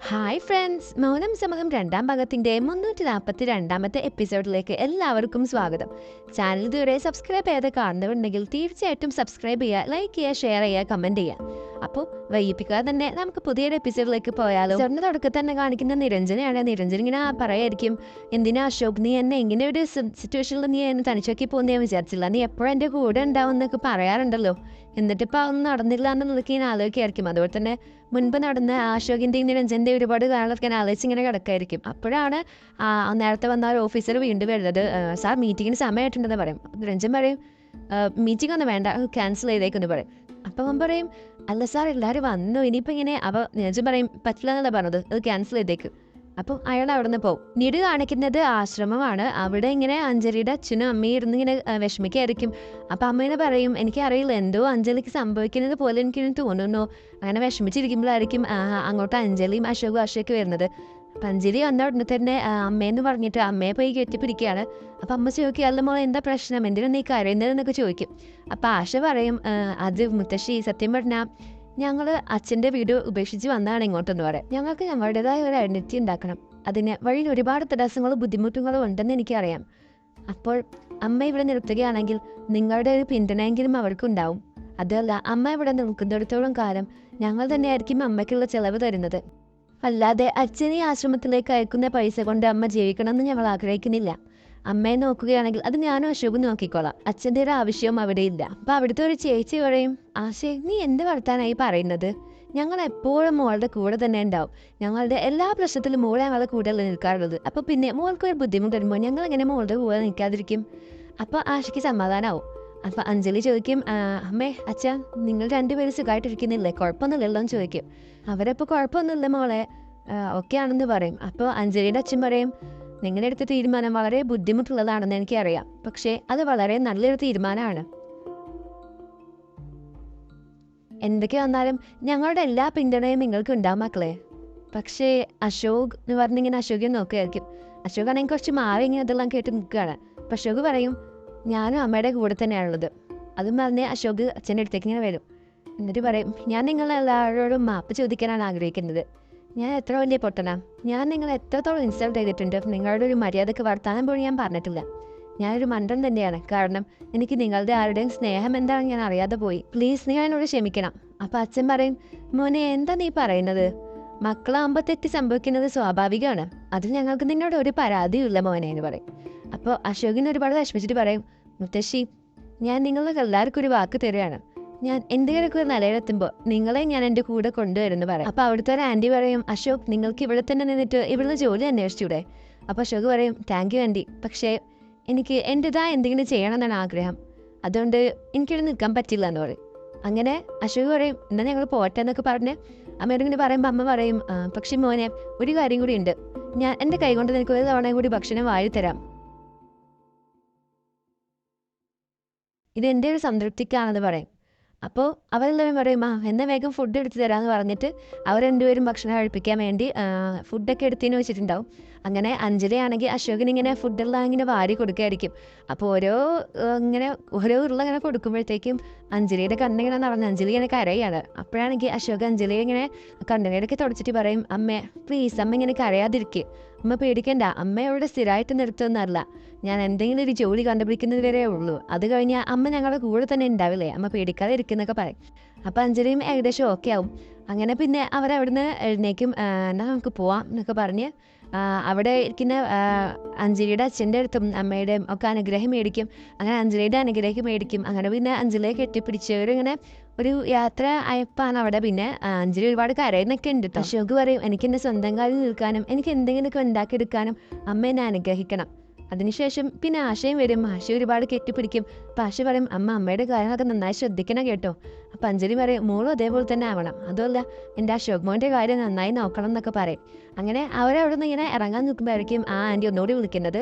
Hi friends, മൗനം സമ്മതം രണ്ടാം ഭാഗത്തിന്റെ 342ാമത്തെ എപ്പിസോഡിലേക്ക് എല്ലാവർക്കും സ്വാഗതം. ചാനൽ ഇതുവരെ സബ്സ്ക്രൈബ് ചെയ്ത് കാണുന്നവരുണ്ടെങ്കിൽ തീർച്ചയായിട്ടും സബ്സ്ക്രൈബ് ചെയ്യുക, ലൈക്ക് ചെയ്യുക, ഷെയർ ചെയ്യുക, കമന്റ് ചെയ്യുക. അപ്പോൾ വൈകിപ്പിക്കാതെ തന്നെ നമുക്ക് പുതിയൊരു എപ്പിസോഡിലേക്ക് പോയാലോ. ചെറിയ തുടക്കത്തിൽ തന്നെ കാണിക്കുന്ന നിരഞ്ജനയാണ്. നിരഞ്ജൻ ഇങ്ങനെ പറയായിരിക്കും, എന്തിനാ അശോക് നീ എന്നെ ഇങ്ങനെ ഒരു സിറ്റുവേഷനിൽ നീ എന്നെ തനിച്ചാക്കി പോകുന്ന ഞാൻ വിചാരിച്ചില്ല, നീ എപ്പോഴും എൻ്റെ കൂടെ ഉണ്ടാവും എന്നൊക്കെ പറയാറുണ്ടല്ലോ, എന്നിട്ടിപ്പോൾ അതൊന്നും നടന്നില്ല എന്നുള്ളതൊക്കെ ഞാൻ ആലോചിക്കായിരിക്കും. അതുപോലെ തന്നെ മുൻപ് നടന്ന അശോകിൻ്റെയും നിരഞ്ജൻ്റെ ഒരുപാട് കാര്യങ്ങളൊക്കെ ഞാൻ ആലോചിച്ച് ഇങ്ങനെ കിടക്കായിരിക്കും. അപ്പോഴാണ് നേരത്തെ വന്ന ഒരു ഓഫീസർ വീണ്ടും വരുന്നത്. സാർ മീറ്റിങ്ങിന് സമയമായിട്ടുണ്ടെന്ന് പറയും. അപ്പം നിരഞ്ജൻ പറയും, മീറ്റിംഗ് ഒന്നും വേണ്ട, ക്യാൻസൽ ചെയ്തേക്കെന്ന് പറയും. അപ്പം അവൻ പറയും, അല്ല സാർ എല്ലാവരും വന്നു, ഇനിയിപ്പോൾ ഇങ്ങനെ. അപ്പോൾ നിരഞ്ജൻ പറയും, പറ്റില്ല എന്നല്ല പറഞ്ഞത്, അത് ക്യാൻസൽ ചെയ്തേക്ക്. അപ്പം അയാൾ അവിടെ നിന്ന് പോകും. നിട് കാണിക്കുന്നത് ആശ്രമമാണ്. അവിടെ ഇങ്ങനെ അഞ്ജലിയുടെ അച്ഛനും അമ്മയും ഇരുന്ന് ഇങ്ങനെ വിഷമിക്കായിരിക്കും. അപ്പം അമ്മേനെ പറയും, എനിക്കറിയില്ല, എന്തോ അഞ്ജലിക്ക് സംഭവിക്കുന്നത് പോലെ എനിക്ക് തോന്നുന്നു. അങ്ങനെ വിഷമിച്ചിരിക്കുമ്പോഴായിരിക്കും അങ്ങോട്ട് അഞ്ജലിയും അശോകും ആശയൊക്കെ വരുന്നത്. അപ്പം അഞ്ജലി വന്ന ഉടനെ തന്നെ അമ്മയെന്ന് പറഞ്ഞിട്ട് അമ്മയെ പോയി കെട്ടിപ്പിടിക്കുകയാണ്. അപ്പം അമ്മ ചോദിക്കും, അല്ല മോളെ എന്താ പ്രശ്നം, എന്തിനാ നീ കരയുന്നതെന്നൊക്കെ ചോദിക്കും. അപ്പം ആശ പറയും, അത് മുത്തശ്ശി, സത്യം പറഞ്ഞാൽ ഞങ്ങൾ അച്ഛൻ്റെ വീട് ഉപേക്ഷിച്ച് വന്നതാണ് ഇങ്ങോട്ടെന്ന് പറയാം. ഞങ്ങൾക്ക് ഞങ്ങളുടേതായ ഒരു ഐഡൻറ്റിറ്റി ഉണ്ടാക്കണം. അതിന് വഴിയിൽ ഒരുപാട് തടസ്സങ്ങളും ബുദ്ധിമുട്ടുകളും ഉണ്ടെന്ന് എനിക്കറിയാം. അപ്പോൾ അമ്മ ഇവിടെ നിർത്തുകയാണെങ്കിൽ നിങ്ങളുടെ ഒരു പിന്തുണയെങ്കിലും അവർക്കുണ്ടാവും. അതല്ല, അമ്മ ഇവിടെ നിൽക്കുന്നിടത്തോളം കാലം ഞങ്ങൾ തന്നെയായിരിക്കും അമ്മയ്ക്കുള്ള ചെലവ് തരുന്നത്. അല്ലാതെ അച്ഛനെ ആശ്രമത്തിലേക്ക് അയക്കുന്ന പൈസ കൊണ്ട് അമ്മ ജീവിക്കണമെന്ന് ഞങ്ങൾ ആഗ്രഹിക്കുന്നില്ല. അമ്മയെ നോക്കുകയാണെങ്കിൽ അത് ഞാനും അശോകും നോക്കിക്കോളാം. അച്ഛൻ്റെ ഒരു ആവശ്യവും അവിടെ ഇല്ല. അപ്പം അവിടുത്തെ ഒരു ചേച്ചി പറയും, ആശേ നീ എന്ത് വർത്താനായി പറയുന്നത്, ഞങ്ങൾ എപ്പോഴും മോളുടെ കൂടെ തന്നെ ഉണ്ടാവും. ഞങ്ങളുടെ എല്ലാ പ്രശ്നത്തിലും മോളെ ഞങ്ങളുടെ കൂടെ നിൽക്കാറുള്ളത്. അപ്പോൾ പിന്നെ മോൾക്ക് ഒരു ബുദ്ധിമുട്ട് വരുമ്പോൾ ഞങ്ങൾ എങ്ങനെ മോളുടെ കൂടെ നിൽക്കാതിരിക്കും. അപ്പോൾ ആശയ്ക്ക് സമാധാനമാവും. അപ്പം അഞ്ജലി ചോദിക്കും, അമ്മേ അച്ഛ നിങ്ങൾ രണ്ടുപേരും സുഖമായിട്ടിരിക്കുന്നില്ലേ, കുഴപ്പമൊന്നുമില്ലല്ലോ എന്ന് ചോദിക്കും. അവരപ്പോൾ കുഴപ്പമൊന്നുമില്ല മോളെ, ഓക്കെ ആണെന്ന് പറയും. അപ്പോൾ അഞ്ജലിയുടെ അച്ഛൻ പറയും, നിങ്ങളുടെ അടുത്ത തീരുമാനം വളരെ ബുദ്ധിമുട്ടുള്ളതാണെന്ന് എനിക്കറിയാം, പക്ഷേ അത് വളരെ നല്ലൊരു തീരുമാനമാണ്. എന്തൊക്കെ വന്നാലും ഞങ്ങളുടെ എല്ലാ പിന്തുണയും നിങ്ങൾക്ക് ഉണ്ടാവും മക്കളെ. പക്ഷേ അശോക് എന്ന് പറഞ്ഞിങ്ങനെ അശോകിനെ നോക്കുകയായിരിക്കും. അശോക് ആണെങ്കിൽ കുറച്ച് മാറി ഇങ്ങനെ അതെല്ലാം കേട്ട് നിൽക്കുകയാണ്. അപ്പം അശോക് പറയും, ഞാനും അമ്മയുടെ കൂടെ തന്നെയാണുള്ളത്. അതും പറഞ്ഞ് അശോക് അച്ഛൻ്റെ അടുത്തേക്ക് ഇങ്ങനെ വരും. എന്നിട്ട് പറയും, ഞാൻ നിങ്ങളെല്ലാവരോടും മാപ്പ് ചോദിക്കാനാണ് ആഗ്രഹിക്കുന്നത്. ഞാൻ എത്ര വലിയ പൊട്ടനാ, ഞാൻ നിങ്ങളെ എത്രത്തോളം ഇൻസൾട്ട് ചെയ്തിട്ടുണ്ട്. നിങ്ങളുടെ ഒരു മര്യാദക്ക് വർത്താനം പോലും ഞാൻ പറഞ്ഞിട്ടില്ല. ഞാനൊരു മണ്ടൻ തന്നെയാണ്. കാരണം എനിക്ക് നിങ്ങളുടെ ആരുടെയും സ്നേഹം എന്താണെന്ന് ഞാൻ അറിയാതെ പോയി. പ്ലീസ് നിങ്ങൾ എന്നോട് ക്ഷമിക്കണം. അപ്പം അച്ഛൻ പറയും, മോനെ എന്താ നീ പറയുന്നത്, മക്കളാകുമ്പോൾ തെറ്റ് സംഭവിക്കുന്നത് സ്വാഭാവികമാണ്. അതിൽ ഞങ്ങൾക്ക് നിന്നോട് ഒരു പരാതിയുമില്ല മോനെ എന്ന് പറയും. അപ്പോൾ അശോകിന് ഒരുപാട് വിഷമിച്ചിട്ട് പറയും, മുത്തശ്ശി ഞാൻ നിങ്ങൾക്ക് എല്ലാവർക്കും ഒരു വാക്ക് തരികയാണ്. ഞാൻ എന്തെങ്കിലുമൊക്കെ ഒരു നിലയിലെത്തുമ്പോൾ നിങ്ങളെ ഞാൻ എൻ്റെ കൂടെ കൊണ്ടുവരുമെന്ന് പറയും. അപ്പോൾ അവിടുത്തെ ഒരു ആൻറ്റി പറയും, അശോക് നിങ്ങൾക്ക് ഇവിടെ തന്നെ നിന്നിട്ട് ഇവിടുന്ന് ജോലി അന്വേഷിച്ചൂടെ. അപ്പോൾ അശോക് പറയും, താങ്ക് യു ആൻറ്റി, പക്ഷേ എനിക്ക് എൻ്റെതായ എന്തെങ്കിലും ചെയ്യണമെന്നാണ് ആഗ്രഹം, അതുകൊണ്ട് എനിക്കിവിടെ നിൽക്കാൻ പറ്റില്ല എന്ന് പറയും. അങ്ങനെ അശോക് പറയും, എന്നാൽ ഞങ്ങൾ പോട്ടെ എന്നൊക്കെ പറഞ്ഞ് അമ്മയോട് ഇങ്ങനെ പറയുമ്പോൾ അമ്മ പറയും, പക്ഷേ മോനെ ഒരു കാര്യം കൂടി ഉണ്ട്, ഞാൻ എൻ്റെ കൈ കൊണ്ട് നിനക്ക് ഒരു തവണയും കൂടി ഭക്ഷണം വാരി തരാം. ഇത് എൻ്റെ ഒരു സംതൃപ്തിക്കാണെന്ന് പറയും. അപ്പോൾ അവരെല്ലാവരും പറയും, എന്നാൽ വേഗം ഫുഡ് എടുത്ത് തരാമെന്ന് പറഞ്ഞിട്ട് അവർ രണ്ടുപേരും ഭക്ഷണം കഴിപ്പിക്കാൻ വേണ്ടി ഫുഡൊക്കെ എടുത്തതിന് വെച്ചിട്ടുണ്ടാവും. അങ്ങനെ അഞ്ജലി ആണെങ്കിൽ അശോകിന് ഇങ്ങനെ ഫുഡെല്ലാം ഇങ്ങനെ വാരി കൊടുക്കുകയായിരിക്കും. അപ്പോൾ ഓരോ ഉരുള ഇങ്ങനെ കൊടുക്കുമ്പോഴത്തേക്കും അഞ്ജലിയുടെ കണ്ണിങ്ങനെ നിറഞ്ഞ് അഞ്ജലി ഇങ്ങനെ കരയാണ്. അപ്പോഴാണെങ്കിൽ അശോക് അഞ്ജലിയെ ഇങ്ങനെ കണ്ണിനൊക്കെ തുടച്ചിട്ട് പറയും, അമ്മേ പ്ലീസ് അമ്മ ഇങ്ങനെ കരയാതിരിക്കുക, അമ്മ പേടിക്കണ്ട, അമ്മയോട് സ്ഥിരമായിട്ട് നിർത്തുന്നതല്ല, ഞാൻ എന്തെങ്കിലും ഒരു ജോലി കണ്ടുപിടിക്കുന്നത് വരെ ഉള്ളൂ, അത് കഴിഞ്ഞാൽ അമ്മ ഞങ്ങളുടെ കൂടെ തന്നെ ഉണ്ടാവില്ലേ, അമ്മ പേടിക്കാതെ ഇരിക്കുന്നൊക്കെ പറയും. അപ്പം അഞ്ജലിയും ഏകദേശം ഓക്കെ ആവും. അങ്ങനെ പിന്നെ അവരവിടുന്ന് എഴുന്നേക്കും, എന്നാൽ നമുക്ക് പോവാം എന്നൊക്കെ പറഞ്ഞ് അവിടെ ഇരിക്കുന്ന അഞ്ജലിയുടെ അച്ഛൻ്റെ അടുത്തും അമ്മയുടെയും ഒക്കെ അനുഗ്രഹം മേടിക്കും. അങ്ങനെ അഞ്ജലിയുടെ അനുഗ്രഹം മേടിക്കും. അങ്ങനെ പിന്നെ അഞ്ജലിയെ കെട്ടിപ്പിടിച്ചവരിങ്ങനെ ഒരു യാത്ര അയപ്പാണ് അവിടെ. പിന്നെ അഞ്ജലി ഒരുപാട് കരയുന്നൊക്കെ ഉണ്ട്. അശോക് പറയും, എനിക്ക് എൻ്റെ സ്വന്തം കാലിൽ നിൽക്കാനും എനിക്ക് എന്തെങ്കിലുമൊക്കെ ഉണ്ടാക്കിയെടുക്കാനും അമ്മ എന്നെ അനുഗ്രഹിക്കണം. അതിനുശേഷം പിന്നെ ആശയും വരും. ആശ ഒരുപാട് കെട്ടിപ്പിടിക്കും. അപ്പം ആശ പറയും, അമ്മയുടെ കാര്യങ്ങളൊക്കെ നന്നായി ശ്രദ്ധിക്കണം കേട്ടോ. അപ്പം അഞ്ജലി പറയും, മോളും അതേപോലെ തന്നെ ആവണം, അതുമല്ല എൻ്റെ അശോക് മോൻ്റെ കാര്യം നന്നായി നോക്കണം എന്നൊക്കെ പറയും. അങ്ങനെ അവരവിടെ നിന്ന് ഇങ്ങനെ ഇറങ്ങാൻ നിൽക്കുമ്പോഴായിരിക്കും ആ ആൻറ്റി ഒന്നുകൂടി വിളിക്കുന്നത്.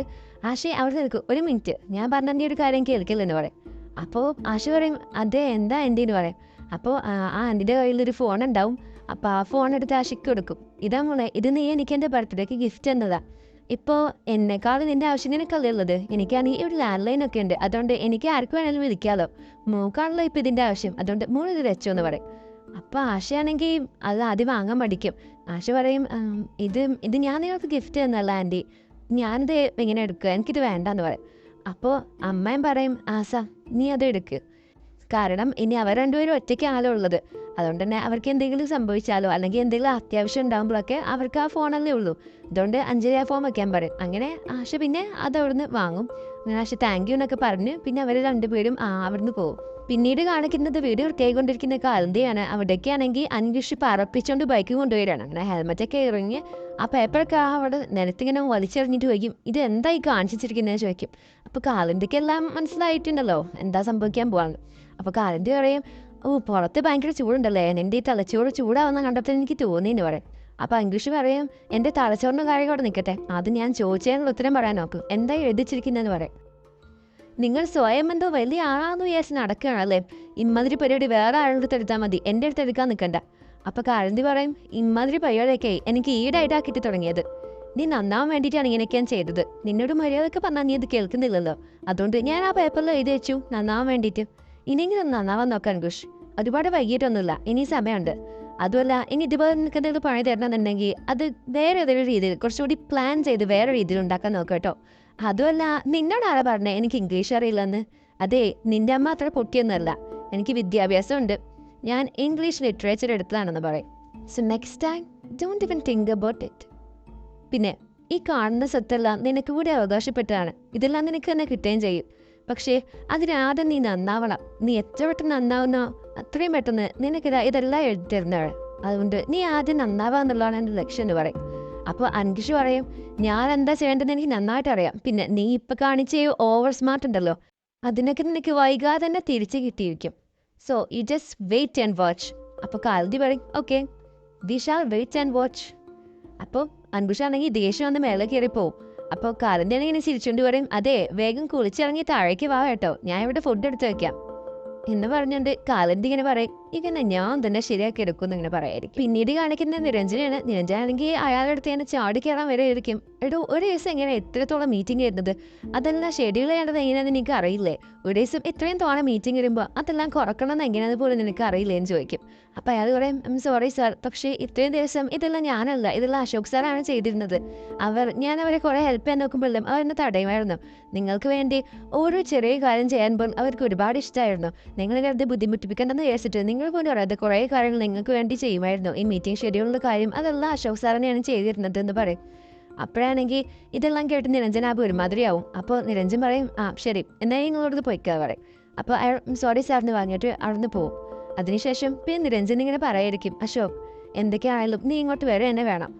ആശയെ അവിടെ നിൽക്കും, ഒരു മിനിറ്റ് ഞാൻ പറഞ്ഞ ഒരു കാര്യം കേൾക്കില്ലെന്ന് പറയും. അപ്പോൾ ആശ പറയും, അതെ എന്താ ആൻറ്റി എന്ന് പറയും. അപ്പോൾ ആ ആൻറ്റിൻ്റെ കയ്യിലൊരു ഫോൺ ഉണ്ടാവും. അപ്പോൾ ആ ഫോൺ എടുത്ത് ആശയ്ക്ക് കൊടുക്കും. ഇതാ മോളെ, ഇത് നീ എനിക്ക് എൻ്റെ ബർത്ത്ഡേക്ക് ഗിഫ്റ്റ് എന്നതാ. ഇപ്പോൾ എന്നെക്കാളും നിൻ്റെ ആവശ്യം നിനക്കല്ലേ ഉള്ളത്, എനിക്കാണെങ്കിൽ ഒരു ലാൻഡ് ലൈൻ ഒക്കെ ഉണ്ട്, അതുകൊണ്ട് എനിക്ക് ആർക്ക് വേണമെങ്കിലും വിളിക്കാമല്ലോ, മോക്കാണല്ലോ ഇപ്പോൾ ഇതിൻ്റെ ആവശ്യം, അതുകൊണ്ട് മോൾ ഇത് വെച്ചോ എന്ന് പറയും. അപ്പോൾ ആശയാണെങ്കിൽ അത് ആദ്യം വാങ്ങാൻ പഠിക്കും. ആശ പറയും ഇത് ഇത് ഞാൻ നിങ്ങൾക്ക് ഗിഫ്റ്റ് തന്നല്ല ആൻറ്റി, ഞാനിത് ഇങ്ങനെ എടുക്കുക, എനിക്കിത് വേണ്ടെന്ന് പറയും. അപ്പോൾ അമ്മയും പറയും ആസ നീ അത് എടുക്ക്, കാരണം ഇനി അവർ രണ്ടുപേരും ഒറ്റയ്ക്കാണല്ലോ ഉള്ളത്. അതുകൊണ്ട് തന്നെ അവർക്ക് എന്തെങ്കിലും സംഭവിച്ചാലോ അല്ലെങ്കിൽ എന്തെങ്കിലും അത്യാവശ്യം ഉണ്ടാകുമ്പോഴൊക്കെ അവർക്ക് ആ ഫോണല്ലേ ഉള്ളൂ. അതുകൊണ്ട് അഞ്ജലി ആ ഫോൺ വയ്ക്കാൻ പറയും. അങ്ങനെ ആശ പിന്നെ അത് അവിടുന്ന് വാങ്ങും. അങ്ങനെ ആശ താങ്ക് യു എന്നൊക്കെ പറഞ്ഞ് പിന്നെ അവർ രണ്ടുപേരും അവിടുന്ന് പോകും. പിന്നീട് കാണിക്കുന്നത് വീട് വൃത്തിയായിക്കൊണ്ടിരിക്കുന്ന കാലത്തെയാണ്. അവിടേക്കാണെങ്കിൽ അൻവിഷ് പറപ്പിച്ചുകൊണ്ട് ബൈക്ക് കൊണ്ടുവരികയാണ്. അങ്ങനെ ഹെൽമെറ്റൊക്കെ ഇറങ്ങി ആ പേപ്പറൊക്കെ അവിടെ നിലത്തിങ്ങനെ വലിച്ചെറിഞ്ഞിട്ട് ചോദിക്കും ഇത് എന്തായി കാണിച്ചിരിക്കുന്നത് ചോദിക്കും. അപ്പോൾ കാലിൻ്റെയൊക്കെ എല്ലാം മനസ്സിലായിട്ടുണ്ടല്ലോ എന്താ സംഭവിക്കാൻ പോവാണ്. അപ്പോൾ കാലിൻ്റെ പറയും പുറത്ത് ഭയങ്കര ചൂടുണ്ടല്ലേ, എൻ്റെ ഈ തലച്ചോറ് ചൂടാവുന്ന കണ്ടപ്പോൾ എനിക്ക് തോന്നിയെന്ന് പറയും. അപ്പോൾ അൻവിഷ് പറയും എൻ്റെ തലച്ചോറിൻ്റെ കാര്യം അവിടെ നിൽക്കട്ടെ, അത് ഞാൻ ചോദിച്ചതിനുള്ള ഉത്തരം പറയാൻ നോക്കും, എന്തായി എഴുതിച്ചിരിക്കുന്നതെന്ന് പറയും. നിങ്ങൾ സ്വയം എന്തോ വലിയ ആളാന്ന് വിചാരിച്ച് നടക്കുകയാണല്ലേ, ഇമ്മാതിരി പരിപാടി വേറെ ആളുടെ അടുത്ത് എടുത്താൽ മതി, എൻ്റെ അടുത്ത് എടുക്കാൻ നിൽക്കണ്ട. അപ്പോൾ കാരന്തി പറയും ഇമ്മാതിരി പരിപാടിയൊക്കെ എനിക്ക് ഈടായിട്ടാക്കിയിട്ട് തുടങ്ങിയത്, നീ നന്നാവാൻ വേണ്ടിയിട്ടാണ് ഇങ്ങനെയൊക്കെ ഞാൻ ചെയ്തത്, നിന്നോട് മര്യാദയൊക്കെ പറഞ്ഞാൽ നീ അത് കേൾക്കുന്നില്ലല്ലോ, അതുകൊണ്ട് ഞാൻ ആ പേപ്പറിൽ എഴുതി വെച്ചു നന്നാവാൻ വേണ്ടിയിട്ട്. ഇനിയെങ്കിലും നന്നാവാൻ നോക്കാൻ ഘുഷ്, ഒരുപാട് വൈകിട്ടൊന്നുമില്ല, ഇനി സമയമുണ്ട്. അതുമല്ല ഇനി ഇതുപോലെ നിനക്ക് എന്തെങ്കിലും പണി തരണമെന്നുണ്ടെങ്കിൽ അത് വേറെ ഏതൊരു രീതിയിൽ കുറച്ചുകൂടി പ്ലാൻ ചെയ്ത് വേറെ രീതിയിൽ ഉണ്ടാക്കാൻ നോക്കാം കേട്ടോ. അതുമല്ല നിന്നോട് ആരാ പറഞ്ഞേ എനിക്ക് ഇംഗ്ലീഷ് അറിയില്ലെന്ന്? അതെ, നിന്റെ അമ്മ അത്ര പൊട്ടിയൊന്നുമല്ല, എനിക്ക് വിദ്യാഭ്യാസമുണ്ട്, ഞാൻ ഇംഗ്ലീഷ് ലിറ്ററേച്ചർ എടുത്തതാണെന്ന് പറയും. സോ നെക്സ്റ്റ് ടൈം ഡോണ്ട് ഇവൻ തിങ്ക് അബൌട്ട് ഇറ്റ്. പിന്നെ ഈ കാണുന്ന സ്വത്തെല്ലാം നിനക്ക് കൂടി അവകാശപ്പെട്ടതാണ്, ഇതെല്ലാം നിനക്ക് തന്നെ കിട്ടുകയും ചെയ്യും. പക്ഷേ അതിനാദ്യം നീ നന്നാവണം, നീ എത്ര പെട്ടെന്ന് നന്നാവുന്നോ അത്രയും പെട്ടെന്ന് നിനക്കിതാ ഇതെല്ലാം എഴുതിത്തരുന്നതാണ്, അതുകൊണ്ട് നീ ആദ്യം നന്നാവാന്നുള്ളതാണ് എൻ്റെ ലക്ഷ്യം എന്ന് പറയും. അപ്പോൾ അൻകിഷ് പറയും ഞാൻ എന്താ ചെയ്യേണ്ടതെന്ന് എനിക്ക് നന്നായിട്ട് അറിയാം, പിന്നെ നീ ഇപ്പം കാണിച്ച ഓവർ സ്മാർട്ട് ഉണ്ടല്ലോ അതിനൊക്കെ നിനക്ക് വൈകാതെ തന്നെ തിരിച്ച് കിട്ടിയിരിക്കും, so you just wait and watch. അപ്പോൾ കാൽദി പറയും okay we shall wait and watch. അപ്പോൾ അൻകുഷാണെങ്കിൽ ദേഷ്യം വന്ന് മേലെ കയറിപ്പോവും. അപ്പോൾ കാലിൻ്റെ ആണെങ്കിൽ ഇങ്ങനെ ചിരിച്ചുകൊണ്ട് പറയും അതെ വേഗം കുളിച്ചിറങ്ങി താഴേക്ക് വാ കേട്ടോ, ഞാൻ ഇവിടെ ഫുഡ് എടുത്ത് വെക്കാം എന്ന് പറഞ്ഞുകൊണ്ട് കാലന്തി ഇങ്ങനെ പറയും ഇങ്ങനെ ഞാൻ തന്നെ ശരിയാക്കി എടുക്കുമെന്ന് ഇങ്ങനെ പറയായിരിക്കും. പിന്നീട് കാണിക്കുന്ന നിരഞ്ജനാണ്. നിരഞ്ജനാണെങ്കിൽ അയാളുടെ അടുത്ത് തന്നെ ചാടി കയറാൻ വരെ ഇരിക്കും. എടോ ഒരു ദിവസം എങ്ങനെ എത്രത്തോളം മീറ്റിംഗ് വരുന്നത്, അതെല്ലാം ഷെഡ്യൂൾ ചെയ്യേണ്ടത് എങ്ങനെയാണെന്ന് നിനക്ക് അറിയില്ലേ, ഒരു ദിവസം ഇത്രയും തോളം മീറ്റിംഗ് വരുമ്പോൾ അതെല്ലാം കുറക്കണമെന്ന് എങ്ങനെയാണെന്ന് പോലും നിനക്ക് അറിയില്ലേ എന്ന് ചോദിക്കും. അപ്പോൾ അയാൾ പറയും സോറി സാർ, പക്ഷേ ഇത്രയും ദിവസം ഇതെല്ലാം ഞാനല്ല, ഇതെല്ലാം അശോക് സാറാണ് ചെയ്തിരുന്നത്, ഞാൻ അവരെ കുറേ ഹെൽപ്പ് ചെയ്യാൻ നോക്കുമ്പോഴും അവരെന്നെ തടയുമായിരുന്നു, നിങ്ങൾക്ക് വേണ്ടി ഓരോ ചെറിയ കാര്യം ചെയ്യാൻ പോലും അവർക്ക് ഒരുപാട് ഇഷ്ടമായിരുന്നു, നിങ്ങൾ വെറുതെ ബുദ്ധിമുട്ടിപ്പിക്കേണ്ടെന്ന് വിചാരിച്ചിട്ട് നിങ്ങൾ പോലും അറിയാതെ കുറേ കാര്യങ്ങൾ നിങ്ങൾക്ക് വേണ്ടി ചെയ്യുമായിരുന്നു, ഈ മീറ്റിംഗ് ഷെഡ്യൂളിൻ്റെ കാര്യം അതെല്ലാം അശോക് സാറിനെയാണ് ചെയ്തിരുന്നത് എന്ന് പറയും. അപ്പോഴാണെങ്കിൽ ഇതെല്ലാം കേട്ട് നിരഞ്ജൻ ഒരുമാതിരിയാവും. അപ്പോൾ നിരഞ്ജൻ പറയും ശരി എന്നാൽ നിങ്ങളോട് പോയിക്കാ പറയും. അപ്പോൾ അയാൾ സോറി സാറിന് വാങ്ങിയിട്ട് അവിടുന്ന് പോവും. അതിനുശേഷം പിന്നെ നിരഞ്ജൻ ഇങ്ങനെ പറയായിരിക്കും അശോക് എന്തൊക്കെയാണെങ്കിലും നീ ഇങ്ങോട്ട് വരെ തന്നെ വേണം,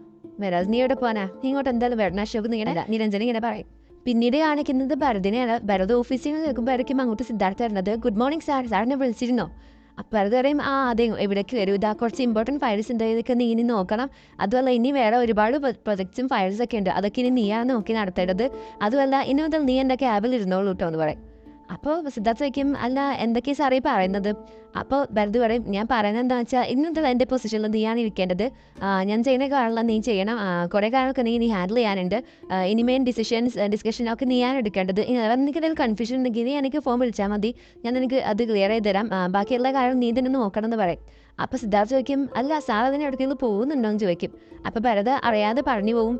വരാതെ നീ ഇവിടെ പോകാനാ, നീ ഇങ്ങോട്ട് എന്തായാലും വരണം അശോക് എന്നിങ്ങനെ നിരഞ്ജൻ ഇങ്ങനെ പറയും. പിന്നീട് കാണിക്കുന്നത് ഭരതിനെയാണ്. ഭരത് ഓഫീസിൽ നിന്ന് നിൽക്കുമ്പോഴായിരിക്കും അങ്ങോട്ട് സിദ്ധാർത്ഥ വരുന്നത്. ഗുഡ് മോർണിംഗ് സാർ, സാറിനെ വിളിച്ചിരുന്നോ? അപ്പോൾ ഭരത് പറയും അതെ എവിടേക്ക് വരും, ഇതാ കുറച്ച് ഇമ്പോർട്ടൻറ്റ് ഫയൽസ് ഉണ്ട്, ഇതൊക്കെ നീ ഇനി നോക്കണം, അതുമല്ല ഇനി വേറെ ഒരുപാട് പ്രൊജക്ട്സും ഫയൽസൊക്കെ ഉണ്ട്, അതൊക്കെ ഇനി നീയാണ് നോക്കി നടത്തേണ്ടത്, അതുമല്ല ഇനി മുതൽ നീ എൻ്റെ ക്യാബിൽ ഇരുന്നോളൂ കേട്ടോ എന്ന് പറയും. അപ്പോൾ സിദ്ധാർത്ഥ ചോദിക്കും അല്ല എന്തൊക്കെയാണ് സാറേ പറയുന്നത്? അപ്പോൾ ഭരത് പറയും ഞാൻ പറയുന്നത് എന്താണെന്ന് വെച്ചാൽ ഇന്നത്തെ എൻ്റെ പൊസിഷനിൽ നീയാണ് ഇരിക്കേണ്ടത്, ഞാൻ ചെയ്യുന്ന കാര്യമെല്ലാം നീ ചെയ്യണം, കുറേ കാര്യങ്ങളൊക്കെ നീ ഹാൻഡിൽ ചെയ്യാനുണ്ട്, ഇനി മെയിൻ ഡിസ്കഷനൊക്കെ നീയാണ് എടുക്കേണ്ടത്, എനിക്ക് എന്തെങ്കിലും കൺഫ്യൂഷൻ ഉണ്ടെങ്കിൽ നീ എനിക്ക് ഫോൺ വിളിച്ചാൽ മതി, ഞാൻ നിനക്ക് അത് ക്ലിയർ ചെയ്ത് തരാം, ബാക്കി എല്ലാ കാര്യവും നീ തന്നെ നോക്കണം എന്ന് പറയും. അപ്പോൾ സിദ്ധാർത്ഥ ചോദിക്കും അല്ല സാർ അതിന് എവിടെയെങ്കിലും പോകുന്നുണ്ടോ എന്ന് ചോദിക്കും. അപ്പോൾ ഭരത് അറിയാതെ പറഞ്ഞു പോവും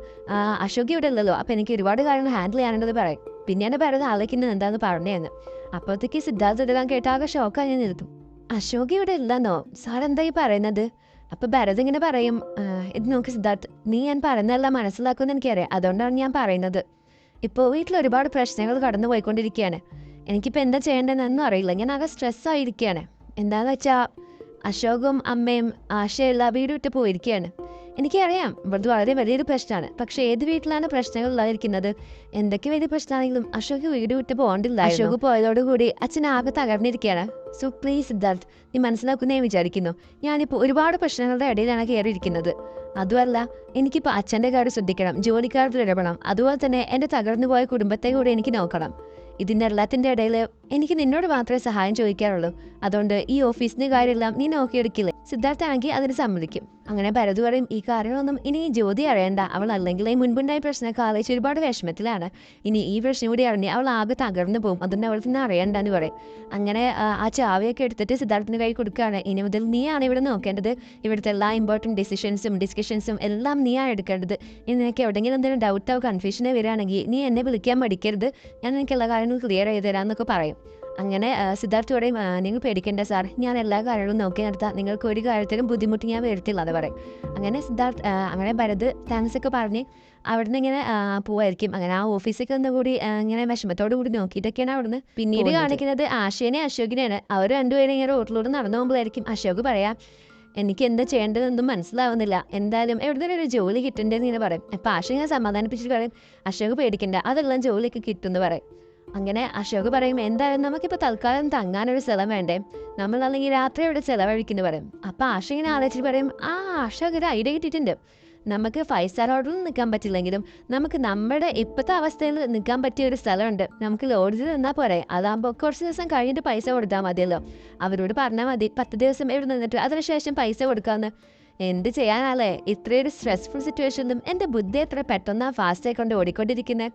അശോക് ഇവിടെ ഇല്ലല്ലോ, അപ്പോൾ എനിക്ക് ഒരുപാട് കാര്യങ്ങൾ ഹാൻഡിൽ ചെയ്യാനുണ്ടെന്ന് പറയും. പിന്നെയാണ് ഭരത് ആലോചിക്കുന്നത് എന്താണെന്ന് പറഞ്ഞതെന്ന്. അപ്പോഴത്തേക്ക് സിദ്ധാർത്ഥ ഇതെല്ലാം കേട്ടാകെ ഷോക്കായി ഞാൻ നിൽക്കും. അശോക് ഇവിടെ ഇല്ലെന്നോ, സാർ എന്തായി പറയുന്നത്? അപ്പോൾ ഭരത് ഇങ്ങനെ പറയും ഇത് നോക്ക് സിദ്ധാർത്ഥ്, നീ ഞാൻ പറയുന്നതെല്ലാം മനസ്സിലാക്കുമെന്ന് എനിക്കറിയാം, അതുകൊണ്ടാണ് ഞാൻ പറയുന്നത്. ഇപ്പോൾ വീട്ടിൽ ഒരുപാട് പ്രശ്നങ്ങൾ കടന്നു പോയിക്കൊണ്ടിരിക്കുകയാണ്, എനിക്കിപ്പോൾ എന്താ ചെയ്യേണ്ടതെന്നൊന്നും അറിയില്ല, ഞാൻ ആകെ സ്ട്രെസ്സായിരിക്കുകയാണ്. എന്താണെന്ന് വെച്ചാൽ അശോകും അമ്മയും ആശയെല്ലാം വീട് വിട്ട് പോയിരിക്കുകയാണ്. എനിക്കറിയാം ഇവിടുത്തെ വളരെ വലിയൊരു പ്രശ്നമാണ്, പക്ഷേ ഏത് വീട്ടിലാണ് പ്രശ്നങ്ങൾ ഇല്ലാതിരിക്കുന്നത്? എന്തൊക്കെ വലിയ പ്രശ്നമാണെങ്കിലും അശോക് വീട് വിട്ട് പോകണ്ടില്ല. അശോക് പോയതോടുകൂടി അച്ഛൻ ആകെ തകർന്നിരിക്കുകയാണ്. സോ പ്ലീസ് സിദ്ധാർത്ഥ്, നീ മനസ്സിലാക്കുന്നേ വിചാരിക്കുന്നു, ഞാനിപ്പോൾ ഒരുപാട് പ്രശ്നങ്ങളുടെ ഇടയിലാണ് കയറിയിരിക്കുന്നത്. അതുമല്ല എനിക്കിപ്പോൾ അച്ഛൻ്റെ കാര്യം ശ്രദ്ധിക്കണം, ജോലിക്കാരുടെ ഇടപെടണം, അതുപോലെ തന്നെ എൻ്റെ തകർന്നു പോയ കുടുംബത്തെ കൂടി എനിക്ക് നോക്കണം. ഇതിൻ്റെ എല്ലാത്തിൻ്റെ ഇടയിൽ എനിക്ക് നിന്നോട് മാത്രമേ സഹായം ചോദിക്കാറുള്ളൂ, അതുകൊണ്ട് ഈ ഓഫീസിൻ്റെ കാര്യമെല്ലാം നീ നോക്കിയെടുക്കില്ലേ? സിദ്ധാർത്ഥാണെങ്കിൽ അതിന് സമ്മതിക്കും. അങ്ങനെ ഭരത് പറയും ഈ കാര്യങ്ങളൊന്നും ഇനി ജ്യോതി അറിയണ്ട, അവൾ അല്ലെങ്കിൽ ഈ മുൻപുണ്ടായ പ്രശ്നമൊക്കെ ആലോചിച്ച് ഒരുപാട് വിഷമത്തിലാണ്, ഇനി ഈ പ്രശ്നം കൂടി അറിഞ്ഞ് അവൾ ആകെ തകർന്നു പോകും, അതൊന്നും അവൾ തന്നെ അറിയണ്ടെന്ന് പറയും. അങ്ങനെ ആ ചാവിയൊക്കെ എടുത്തിട്ട് സിദ്ധാർത്ഥിന് കൈ കൊടുക്കുകയാണ്. ഇനി മുതൽ നീയാണ് ഇവിടെ നോക്കേണ്ടത്, ഇവിടുത്തെ എല്ലാ ഇമ്പോർട്ടൻറ്റ് ഡിസിഷൻസും ഡിസ്കഷൻസും എല്ലാം നീയാണ് എടുക്കേണ്ടത്. ഇനി നിനക്ക് എവിടെയെങ്കിലും എന്തെങ്കിലും ഡൗട്ടോ കൺഫ്യൂഷനോ വരികയാണെങ്കിൽ നീ എന്നെ വിളിക്കാൻ മടിക്കരുത്, ഞാൻ നിനക്ക് എല്ലാ കാര്യങ്ങളും ക്ലിയർ ചെയ്ത് തരാമെന്നൊക്കെ പറയും. അങ്ങനെ സിദ്ധാർത്ഥ് പറയും നിങ്ങൾ പേടിക്കേണ്ട സാർ, ഞാൻ എല്ലാ കാര്യങ്ങളും നോക്കി നടത്താം, നിങ്ങൾക്ക് ഒരു കാര്യത്തിലും ബുദ്ധിമുട്ട് ഞാൻ വരുത്തില്ല എന്ന് പറയും. അങ്ങനെ സിദ്ധാർത്ഥ് അങ്ങനെ ഭരത് താങ്ക്സ് ഒക്കെ പറഞ്ഞ് അവിടുന്ന് ഇങ്ങനെ പോവായിരിക്കും. അങ്ങനെ ആ ഓഫീസൊക്കെ ഒന്നുകൂടി ഇങ്ങനെ വിഷമത്തോടു കൂടി നോക്കിയിട്ടൊക്കെയാണ് അവിടുന്ന് പിന്നീട് കാണിക്കുന്നത് ആശേനെ അശോകിനെയാണ്. അവർ രണ്ടുപേരും ഇങ്ങനെ റോട്ടിലൂടെ നടന്നു പോകുമ്പോഴായിരിക്കും അശോക് പറയാം എനിക്ക് എന്താ ചെയ്യേണ്ടതെന്നൊന്നും മനസ്സിലാവുന്നില്ല, എന്തായാലും എവിടുന്ന് ഒരു ജോലി കിട്ടേണ്ടതെന്ന് ഇങ്ങനെ പറയും. അപ്പം ആശ ഇങ്ങനെ സമാധാനിപ്പിച്ചിട്ട് പറയും അശോക് പേടിക്കണ്ട, അതെല്ലാം ജോലിയൊക്കെ കിട്ടുമെന്ന് പറയും. അങ്ങനെ അശോക് പറയും എന്തായാലും നമുക്കിപ്പോൾ തൽക്കാലം തങ്ങാനൊരു സ്ഥലം വേണ്ടേ, നമ്മൾ അല്ലെങ്കിൽ രാത്രി അവിടെ ചിലവഴിക്കുന്നു പറയും. അപ്പം ആശ ഇങ്ങനെ ആലോചിച്ചിട്ട് പറയും അശോക് ഒരു ഐഡിയ കിട്ടിയിട്ടുണ്ട്, നമുക്ക് 5 സ്റ്റാർ ഹോട്ടലിൽ നിൽക്കാൻ പറ്റില്ലെങ്കിലും നമുക്ക് നമ്മുടെ ഇപ്പോഴത്തെ അവസ്ഥയിൽ നിൽക്കാൻ പറ്റിയ ഒരു സ്ഥലമുണ്ട്, നമുക്ക് ലോഡ്ജിൽ നിന്നാൽ പോരെ, അതാകുമ്പോൾ കുറച്ച് ദിവസം കഴിഞ്ഞിട്ട് പൈസ കൊടുത്താൽ മതിയല്ലോ, അവരോട് പറഞ്ഞാൽ മതി 10 ദിവസം ഇവിടെ നിന്നിട്ട് അതിനുശേഷം പൈസ കൊടുക്കാമെന്ന്. എന്ത് ചെയ്യാനല്ലേ, ഇത്രയൊരു സ്ട്രെസ്ഫുൾ സിറ്റുവേഷനിലും എൻ്റെ ബുദ്ധി എത്ര പെട്ടെന്ന് ഫാസ്റ്റായി കൊണ്ട് ഓടിക്കൊണ്ടിരിക്കുന്നത്.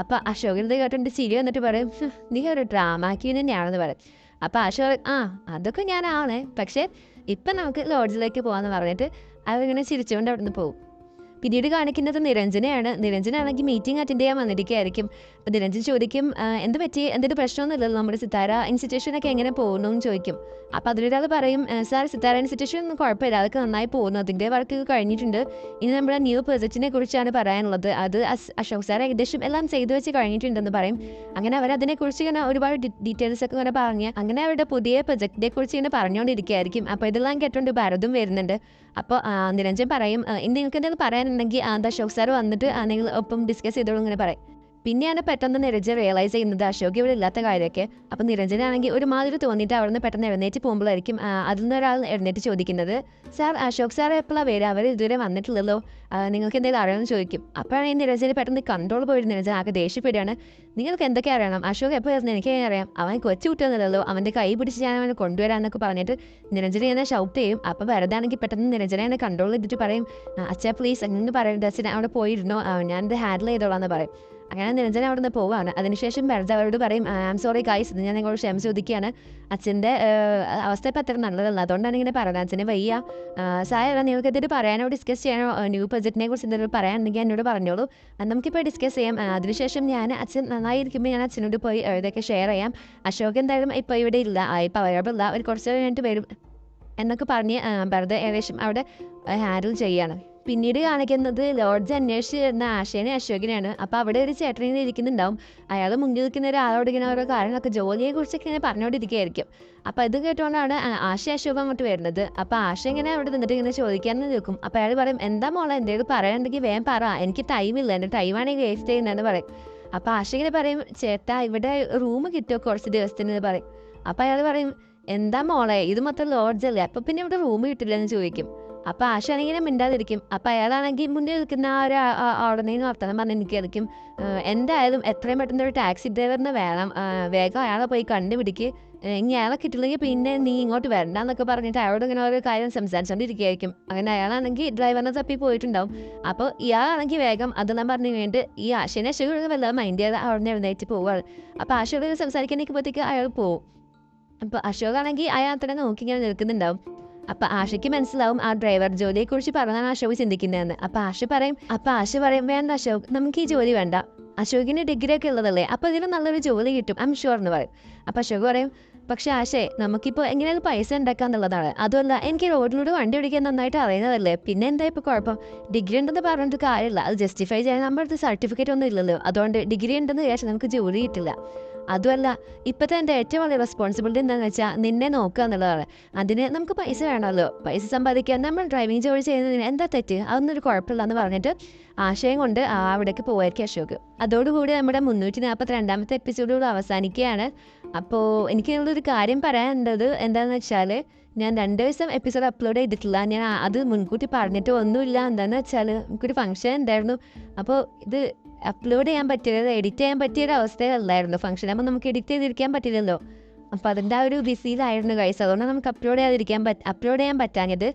അപ്പം അശോകൻ്റെ കേട്ടോണ്ട് ചിരി വന്നിട്ട് പറയും നീ ഒരു ഡ്രാമ ക്വീൻ തന്നെയാണെന്ന് പറയും. അപ്പം അശോക് അതൊക്കെ ഞാനാണ്, പക്ഷേ ഇപ്പം നമുക്ക് ലോഡ്ജിലേക്ക് പോകാമെന്ന് പറഞ്ഞിട്ട് അവരിങ്ങനെ ചിരിച്ചുകൊണ്ട് അവിടെ നിന്ന് പോകും. പിന്നീട് കാണിക്കുന്നത് നിരഞ്ജനയാണ്. നിരഞ്ജനാണെങ്കിൽ മീറ്റിംഗ് അറ്റൻഡ് ചെയ്യാൻ വന്നിരിക്കുകയായിരിക്കും. അപ്പോൾ നിരഞ്ജൻ ചോദിക്കും എന്ത് പറ്റി, എന്തൊരു പ്രശ്നമൊന്നുമില്ലല്ലോ, നമ്മുടെ സിത്താര ഇൻസ്റ്റിറ്റ്യൂഷനൊക്കെ എങ്ങനെ പോകുന്നു എന്ന് ചോദിക്കും. അപ്പോൾ അതിലൊരാൾ പറയും സാർ സിത്താര ഇൻസ്റ്റിറ്റ്യൂഷൻ ഒന്നും കുഴപ്പമില്ല, അതൊക്കെ നന്നായി പോകുന്നു, അതിൻ്റെ വർക്ക് കഴിഞ്ഞിട്ടുണ്ട്, ഇനി നമ്മുടെ ന്യൂ പ്രൊജക്റ്റിനെ കുറിച്ചാണ് പറയാനുള്ളത്, അത് അശോക് സാർ ഏകദേശം എല്ലാം ചെയ്തു വെച്ച് കഴിഞ്ഞിട്ടുണ്ടെന്ന് പറയും. അങ്ങനെ അവർ അതിനെക്കുറിച്ച് ഇങ്ങനെ ഒരുപാട് ഡീറ്റെയിൽസ് ഒക്കെ ഇങ്ങനെ പറഞ്ഞ് അങ്ങനെ അവരുടെ പുതിയ പ്രൊജക്റ്റിനെ കുറിച്ച് ഇങ്ങനെ പറഞ്ഞുകൊണ്ടിരിക്കുകയായിരിക്കും. അപ്പോൾ ഇതെല്ലാം കേട്ടോണ്ട് ഭരതും വരുന്നുണ്ട്. അപ്പോൾ നിരഞ്ജൻ പറയും നിങ്ങൾക്ക് എന്തെങ്കിലും പറയാനുണ്ടെങ്കിൽ അശോക് സാർ വന്നിട്ട് നിങ്ങൾ ഒപ്പം ഡിസ്കസ് ചെയ്തോളൂ ഇങ്ങനെ പറയും. പിന്നെയാണ് പെട്ടെന്ന് നിരഞ്ജൻ റിയലൈസ് ചെയ്യുന്നത് അശോക് ഇവിടെ ഇല്ലാത്ത കാര്യമൊക്കെ. അപ്പോൾ നിരഞ്ജനാണെങ്കിൽ ഒരുമാതിരി തോന്നിയിട്ട് അവിടെ നിന്ന് പെട്ടെന്ന് എഴുന്നേറ്റ് പോകുമ്പോഴായിരിക്കും അതിൽ നിന്നൊരാൾ എഴുന്നേറ്റ് ചോദിക്കുന്നത് സാർ അശോക് സാർ എപ്പോഴാണ് വരിക, അവർ ഇതുവരെ വന്നിട്ടില്ലല്ലോ, നിങ്ങൾക്ക് എന്തെങ്കിലും അറിയണമെന്ന് ചോദിക്കും. അപ്പോഴാണ് ഈ നിരഞ്ജന് പെട്ടെന്ന് കൺട്രോൾ പോയിട്ട് നിരഞ്ജൻ ആകെ ദേഷ്യപ്പെടുകയാണ്. നിങ്ങൾക്ക് എന്തൊക്കെ അറിയണം, അശോക് എപ്പോൾ വരുന്നത് എനിക്ക് അറിയാം, അവൻ കൊച്ചു കുട്ടിയൊന്നുമില്ലല്ലോ, അവൻ്റെ കൈ പിടിച്ച് ഞാൻ അവനെ കൊണ്ടുവരാമെന്നൊക്കെ പറഞ്ഞിട്ട് നിരഞ്ജനെ എന്നെ ഷൗട്ട് ചെയ്യും. അപ്പോൾ വെറുതാണെങ്കിൽ പെട്ടെന്ന് നിരഞ്ജനെ എന്നെ കൺട്രോൾ ചെയ്തിട്ട് പറയും അച്ഛാ പ്ലീസ് അങ്ങനെ പറയരുത്, അച്ഛൻ അവിടെ പോയിരുന്നോ, ഞാനത് ഹാൻഡിൽ ചെയ്തോളാം എന്ന് പറയും. അങ്ങനെ നിരഞ്ജന അവിടെ നിന്ന് പോവാണ്. അതിനുശേഷം ഭരത് അവരോട് പറയും ഐ ആം സോറി ഗൈസ്, ഇത് ഞാൻ നിങ്ങളോട് ക്ഷമ ചോദിക്കുകയാണ്, അച്ഛൻ്റെ അവസ്ഥ ഇപ്പം അത്ര നല്ലതല്ല, അതുകൊണ്ടാണ് ഇങ്ങനെ പറയുന്നത്, അച്ഛനെ വയ്യ, സായല്ല നിങ്ങൾക്ക് എന്തെങ്കിലും പറയാനോ ഡിസ്കസ് ചെയ്യാനോ ന്യൂ പ്രൊജക്റ്റിനെ കുറിച്ച് എന്തെങ്കിലും പറയാനുണ്ടെങ്കിൽ എന്നോട് പറഞ്ഞോളൂ, നമുക്കിപ്പോൾ ഡിസ്കസ് ചെയ്യാം, അതിനുശേഷം ഞാൻ അച്ഛൻ നന്നായിരിക്കുമ്പോൾ ഞാൻ അച്ഛനോട് പോയി ഇതൊക്കെ ഷെയർ ചെയ്യാം, അശോക് എന്തായാലും ഇപ്പോൾ ഇവിടെ ഇല്ല, ഇപ്പോൾ അവൈലബിൾ ഇല്ല, ഒരു കുറച്ച് കഴിഞ്ഞിട്ട് വരും എന്നൊക്കെ പറഞ്ഞ് ഭരത് ഏകദേശം അവിടെ ഹാൻഡിൽ ചെയ്യാണ്. പിന്നീട് കാണിക്കുന്നത് ലോഡ്ജ് അന്വേഷിച്ച് വരുന്ന ആശേനെ അശോകിനെയാണ്. അപ്പോൾ അവിടെ ഒരു ചേട്ടനിങ്ങനെ ഇരിക്കുന്നുണ്ടാവും, അയാൾ മുന്നിൽ നിൽക്കുന്ന ഒരാളോട് ഇങ്ങനെ ഓരോ കാര്യങ്ങളൊക്കെ ജോലിയെക്കുറിച്ചൊക്കെ ഇങ്ങനെ പറഞ്ഞുകൊണ്ടിരിക്കുകയായിരിക്കും. അപ്പോൾ ഇത് കേട്ടുകൊണ്ടാണ് ആശ അശോക് അങ്ങോട്ട് വരുന്നത്. അപ്പോൾ ആശ ഇങ്ങനെ അവിടെ നിന്നിട്ട് ഇങ്ങനെ ചോദിക്കാമെന്ന് നിൽക്കും. അപ്പോൾ അയാൾ പറയും എന്താ മോളെ, എന്തെങ്കിലും പറയാനുണ്ടെങ്കിൽ വേഗം പറ, എനിക്ക് ടൈമില്ല, എൻ്റെ ടൈമാണെങ്കിൽ വേസ്റ്റ് ചെയ്യുന്നതെന്ന് പറയും. അപ്പോൾ ആശ ഇങ്ങനെ പറയും ചേട്ടാ ഇവിടെ റൂം കിട്ടുമോ കുറച്ച് ദിവസത്തിന് പറയും. അപ്പോൾ അയാൾ പറയും എന്താ മോളെ ഇത് മൊത്തം ലോഡ്ജല്ലേ, അപ്പോൾ പിന്നെ ഇവിടെ റൂം കിട്ടില്ലെന്ന് ചോദിക്കും. അപ്പോൾ ആശാണെങ്കിൽ ഇങ്ങനെ മിണ്ടാതിരിക്കും. അപ്പോൾ അയാളാണെങ്കിൽ മുന്നിൽ നിൽക്കുന്ന ആ ഒരു അവിടെ നിന്ന് വർത്തമാനം പറഞ്ഞ് എനിക്കായിരിക്കും എന്തായാലും എത്രയും പെട്ടെന്ന് ഒരു ടാക്സി ഡ്രൈവറിന് വേണം, വേഗം അയാളെ പോയി കണ്ടുപിടിക്ക്, ഇനി അയാളെ കിട്ടില്ലെങ്കിൽ പിന്നെ നീ ഇങ്ങോട്ട് വരണ്ട എന്നൊക്കെ പറഞ്ഞിട്ട് അയാളോട് ഇങ്ങനെ ഓരോ കാര്യം സംസാരിച്ചുകൊണ്ടിരിക്കുകയായിരിക്കും. അങ്ങനെ അയാളാണെങ്കിൽ ഡ്രൈവറിനെ തപ്പി പോയിട്ടുണ്ടാവും. അപ്പോൾ ഇയാളാണെങ്കിൽ വേഗം അതെല്ലാം പറഞ്ഞു വേണ്ടി ഈ ആശേനെ അശോക് വല്ലാതെ മൈൻഡ് ചെയ്ത് അവിടെ നിന്ന് എഴുന്നേറ്റ് പോവുകയാണ്. അപ്പോൾ ആശയോട് സംസാരിക്കാൻ നിൽക്കുമ്പോഴത്തേക്ക് അയാൾ പോവും. അപ്പോൾ അശോകാണെങ്കിൽ അയാൾ തന്നെ നോക്കി ഇങ്ങനെ നിൽക്കുന്നുണ്ടാവും. അപ്പോൾ ആശയ്ക്ക് മനസ്സിലാവും ആ ഡ്രൈവർ ജോലിയെക്കുറിച്ച് പറഞ്ഞാണ് അശോക് ചിന്തിക്കുന്നതെന്ന്. അപ്പോൾ ആശ പറയും വേണ്ട അശോക്, നമുക്ക് ഈ ജോലി വേണ്ട, അശോകിന് ഡിഗ്രി ഒക്കെ ഉള്ളതല്ലേ, അപ്പോൾ ഇതിന് നല്ലൊരു ജോലി കിട്ടും ഐ എം ഷുവർ എന്ന് പറയും. അപ്പോൾ അശോക് പറയും പക്ഷേ ആശേ നമുക്കിപ്പോൾ എങ്ങനെയാണ് പൈസ ഉണ്ടാക്കാന്നുള്ളതാണ്, അതുമല്ല എനിക്ക് റോഡിലൂടെ വണ്ടി ഓടിക്കാൻ നന്നായിട്ട് അറിയുന്നതല്ലേ, പിന്നെ എന്താ ഇപ്പോൾ കുഴപ്പം, ഡിഗ്രി ഉണ്ടെന്ന് പറഞ്ഞിട്ട് കാര്യമില്ല, അത് ജസ്റ്റിഫൈ ചെയ്യാൻ നമ്മുടെ അടുത്ത് സർട്ടിഫിക്കറ്റ് ഒന്നും ഇല്ലല്ലോ, അതുകൊണ്ട് ഡിഗ്രി ഉണ്ടെന്ന് വിചാരിച്ചാൽ നമുക്ക് ജോലി കിട്ടില്ല, അതുമല്ല ഇപ്പോഴത്തെ എൻ്റെ ഏറ്റവും വലിയ റെസ്പോൺസിബിലിറ്റി എന്താണെന്ന് വെച്ചാൽ നിന്നെ നോക്കുക എന്നുള്ളതാണ്, അതിന് നമുക്ക് പൈസ വേണമല്ലോ, പൈസ സമ്പാദിക്കാൻ നമ്മൾ ഡ്രൈവിംഗ് ജോലി ചെയ്യുന്നതിന് എന്താ തെറ്റ്, അതൊന്നും ഒരു കുഴപ്പമില്ല എന്ന് പറഞ്ഞിട്ട് ആശയം കൊണ്ട് അവിടേക്ക് പോയിരിക്കും അശോക്. അതോടുകൂടി നമ്മുടെ 342ാമത്തെ എപ്പിസോഡുകൾ അവസാനിക്കുകയാണ്. അപ്പോൾ എനിക്ക് നിങ്ങളൊരു കാര്യം പറയാനുള്ളത് എന്താണെന്ന് വെച്ചാൽ ഞാൻ 2 ദിവസം എപ്പിസോഡ് അപ്ലോഡ് ചെയ്തിട്ടില്ല, ഞാൻ അത് മുൻകൂട്ടി പറഞ്ഞിട്ട് ഒന്നുമില്ല. എന്താണെന്ന് വെച്ചാൽ നമുക്കൊരു ഫംഗ്ഷൻ ഉണ്ടായിരുന്നു, അപ്പോൾ ഇത് അപ്ലോഡ് ചെയ്യാൻ പറ്റിയത് എഡിറ്റ് ചെയ്യാൻ പറ്റിയൊരു അവസ്ഥയല്ലായിരുന്നു, ഫംഗ്ഷൻ ആകുമ്പോൾ നമുക്ക് എഡിറ്റ് ചെയ്തിരിക്കാൻ പറ്റില്ലല്ലോ, അപ്പോൾ അതിൻ്റെ ആ ഒരു ബിസിയിലായിരുന്നു ഗൈസ്. അതുകൊണ്ട് നമുക്ക് അപ്ലോഡ് ചെയ്യാൻ പറ്റാഞ്ഞത്.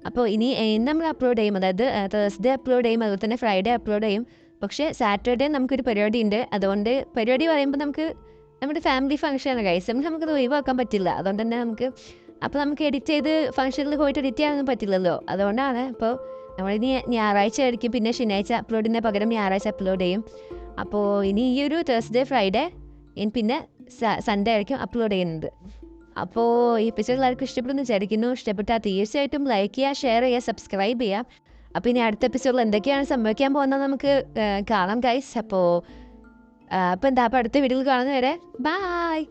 അപ്പോൾ ഇനി നമ്മൾ അപ്ലോഡ് ചെയ്യും, അതായത് തേഴ്സ്ഡേ അപ്ലോഡ് ചെയ്യും, അതുപോലെ തന്നെ ഫ്രൈഡേ അപ്ലോഡ് ചെയ്യും. പക്ഷേ സാറ്റർഡേ നമുക്കൊരു പരിപാടി ഉണ്ട്. അതുകൊണ്ട് പരിപാടി പറയുമ്പോൾ നമുക്ക് നമ്മുടെ ഫാമിലി ഫംഗ്ഷനാണ് ഗൈസ്, നമുക്കത് ഒഴിവാക്കാൻ പറ്റില്ല. അതുകൊണ്ട് തന്നെ നമുക്ക് എഡിറ്റ് ചെയ്ത് ഫംഗ്ഷനിൽ പോയിട്ട് എഡിറ്റ് ചെയ്യാനൊന്നും പറ്റില്ലല്ലോ. അതുകൊണ്ടാണ് അപ്പോൾ നമ്മളിനി ഞായറാഴ്ച ആയിരിക്കും, പിന്നെ ശനിയാഴ്ച അപ്ലോഡിന് പകരം ഞായറാഴ്ച അപ്ലോഡ് ചെയ്യും. അപ്പോൾ ഇനി ഈ ഒരു തേഴ്സ്ഡേ ഫ്രൈഡേ പിന്നെ സൺഡേ ആയിരിക്കും അപ്ലോഡ് ചെയ്യുന്നത്. അപ്പോൾ ഈ എപ്പിസോഡ് എല്ലാവർക്കും ഇഷ്ടപ്പെടുന്നു വിചാരിക്കുന്നു. ഇഷ്ടപ്പെട്ടാൽ തീർച്ചയായിട്ടും ലൈക്ക് ചെയ്യുക, ഷെയർ ചെയ്യുക, സബ്സ്ക്രൈബ് ചെയ്യുക. അപ്പോൾ ഇനി അടുത്ത എപ്പിസോഡിൽ എന്തൊക്കെയാണ് സംഭവിക്കാൻ പോകുന്നത് നമുക്ക് കാണാം ഗൈസ്. അപ്പോൾ അടുത്ത വീഡിയോയിൽ കാണുന്നവരെ ബൈ.